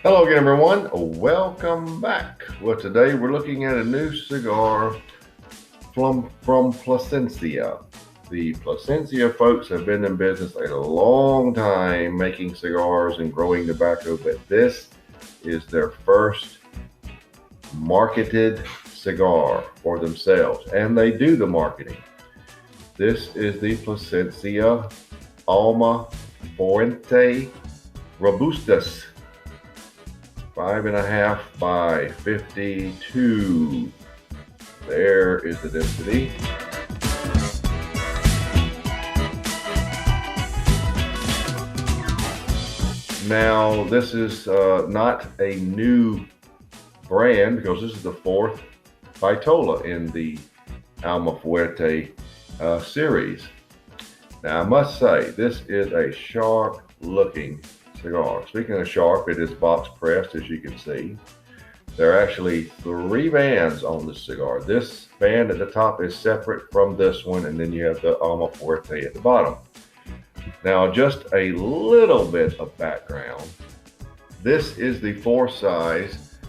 Hello again, everyone. Welcome back. Well, today we're looking at a new cigar from Plasencia. The Plasencia folks have been in business a long time making cigars and growing tobacco, but this is their first marketed cigar for themselves, and they do the marketing. This is the Plasencia Alma Fuerte Robustus. 5.5 by 52. There is the density. Now, this is not a new brand because this is the fourth Vitola in the Alma Fuerte series. Now, I must say, this is a sharp looking cigar. Speaking of sharp, it is box pressed, as you can see. There are actually 3 bands on this cigar. This band at the top is separate from this one, and then you have the Alma Fuerte at the bottom. Now, just a little bit of background. This is the 4 size,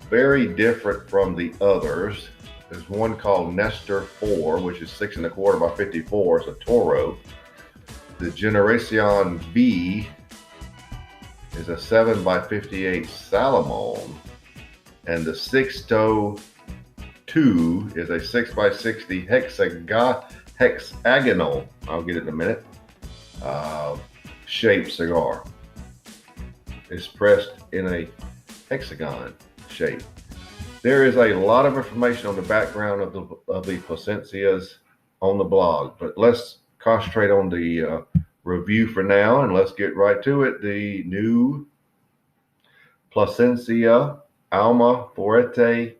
very different from the others. There's one called Nestor 4, which is 6 1/4 by 54. It's a Toro. The Generación B is a 7 by 58 Salomon, and the Sixto 2 is a 6 by 60 hexagonal, I'll get it in a minute, shaped cigar. It's pressed in a hexagon shape. There is a lot of information on the background of the Plasencias on the blog, but let's concentrate on the review for now, and let's get right to it. The new Plasencia Alma Fuerte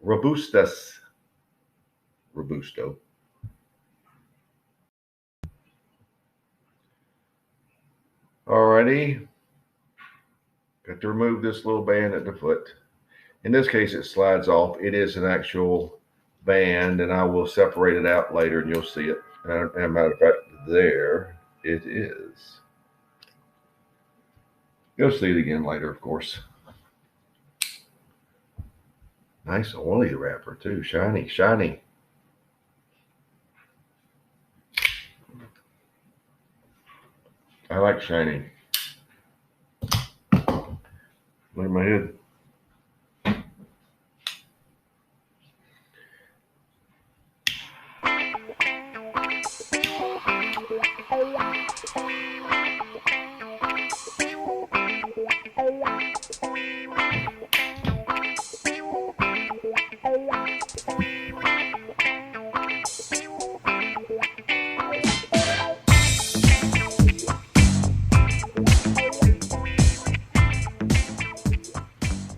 Robusto. Alrighty, got to remove this little band at the foot. In this case, it slides off. It is an actual band, and I will separate it out later, and you'll see it. And as a matter of fact, there it is. You'll see it again later, of course. Nice oily wrapper too, shiny, shiny. I like shiny. Look at my head.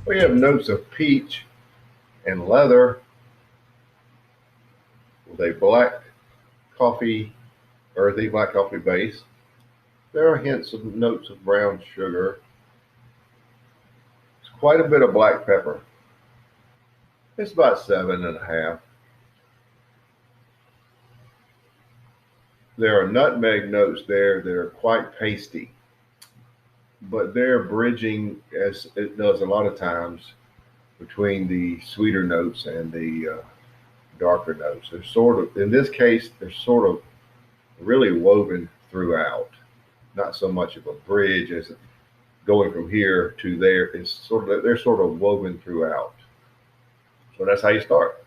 We have notes of peach and leather with a black coffee, earthy black coffee base. There are hints of notes of brown sugar. It's quite a bit of black pepper. It's about 7.5. There are nutmeg notes there that are quite pasty, but they're bridging, as it does a lot of times, between the sweeter notes and the darker notes. They're sort of, in this case, they're sort of really woven throughout. Not so much of a bridge as going from here to there. It's sort of, they're sort of woven throughout. So that's how you start.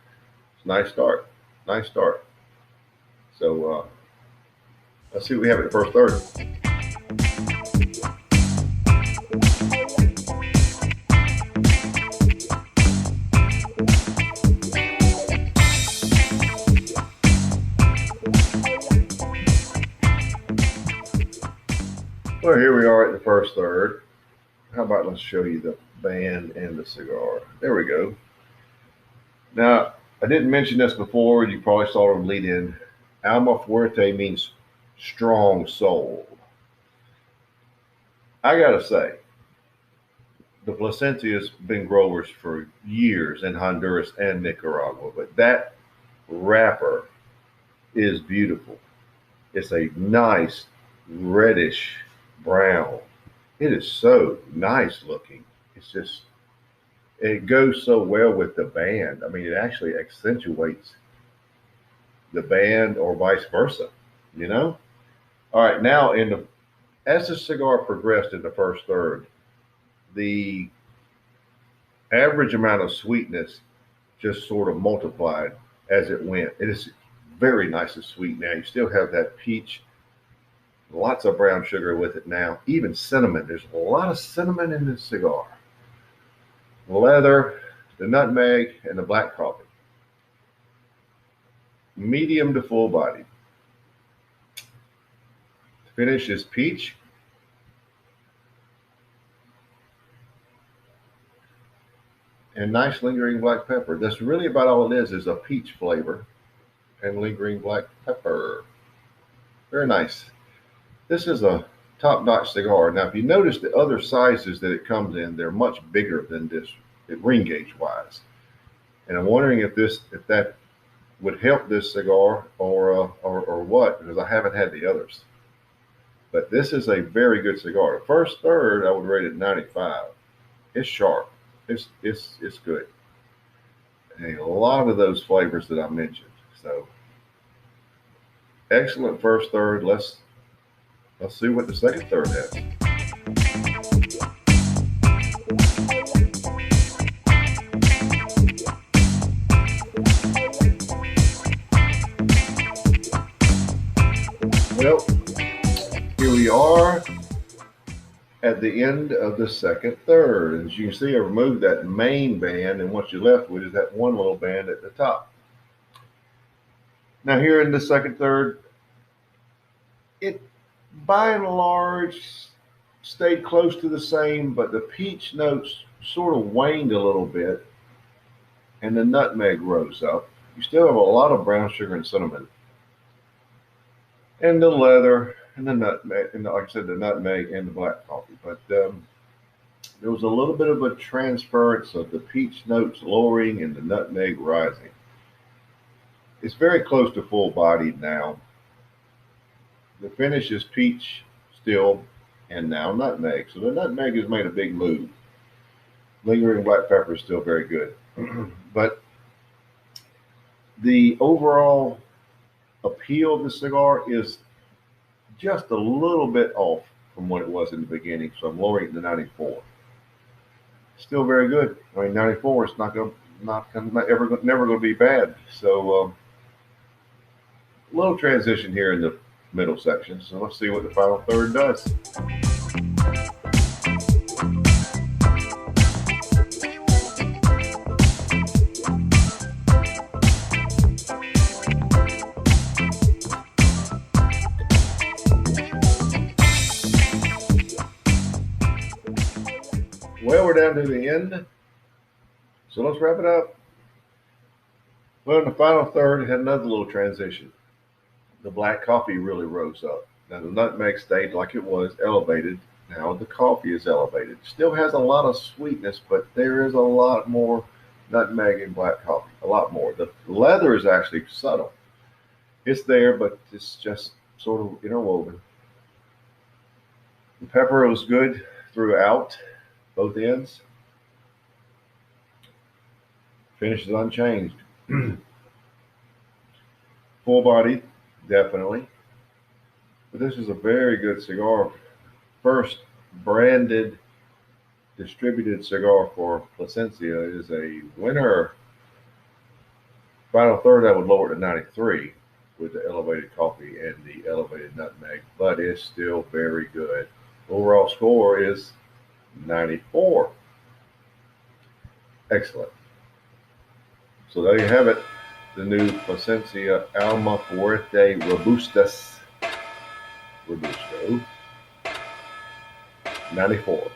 It's a nice start. Nice start. So let's see what we have in the first third. Well, here we are at the first third. How about let's show you the band and the cigar. There we go. Now, I didn't mention this before. You probably saw them lead in. Alma Fuerte means strong soul. I gotta say, the Plasencias been growers for years in Honduras and Nicaragua, but that wrapper is beautiful. It's a nice reddish brown. It is so nice looking. It's just, it goes so well with the band. I mean, it actually accentuates the band or vice versa, you know? All right, now as the cigar progressed in the first third, the average amount of sweetness just sort of multiplied as it went. It is very nice and sweet now. You still have that peach, lots of brown sugar with it now, even cinnamon. There's a lot of cinnamon in this cigar. The leather, the nutmeg, and the black coffee. Medium to full body. Finish is peach. And nice lingering black pepper. That's really about all it is a peach flavor and lingering black pepper. Very nice. This is a top-notch cigar. Now, if you notice the other sizes that it comes in, they're much bigger than this, ring gauge-wise. And I'm wondering if that would help this cigar or what, because I haven't had the others. But this is a very good cigar. The first third, I would rate it 95. It's sharp. It's good. And a lot of those flavors that I mentioned. So excellent first third. Let's see what the second third has. Well, here we are at the end of the second third. As you can see, I removed that main band, and what you're left with is that one little band at the top. Now here in the second third, it by and large stayed close to the same, but the peach notes sort of waned a little bit, and the nutmeg rose up. You still have a lot of brown sugar and cinnamon, and the leather, and the nutmeg, and like I said, the nutmeg and the black coffee. But there was a little bit of a transference of the peach notes lowering and the nutmeg rising. It's very close to full bodied now. The finish is peach still, and now nutmeg. So the nutmeg has made a big move. Lingering black pepper is still very good. But the overall appeal of the cigar is just a little bit off from what it was in the beginning, so I'm lowering it to 94. Still very good. I mean, 94 is never going to be bad. So a little transition here in the middle section. So let's see what the final third does. Well, we're down to the end, so let's wrap it up. Well, in the final third, it had another little transition. The black coffee really rose up. Now, the nutmeg stayed like it was, elevated. Now the coffee is elevated. Still has a lot of sweetness, but there is a lot more nutmeg in black coffee, a lot more. The leather is actually subtle. It's there, but it's just sort of interwoven. The pepper was good throughout. Both ends. Finish is unchanged. Full body, definitely. But this is a very good cigar. First branded, distributed cigar for Plasencia is a winner. Final third, I would lower it to 93 with the elevated coffee and the elevated nutmeg, but it's still very good. Overall score is 94. Excellent. So there you have it. The new Plasencia Alma Fuerte Robustus. Robusto. 94.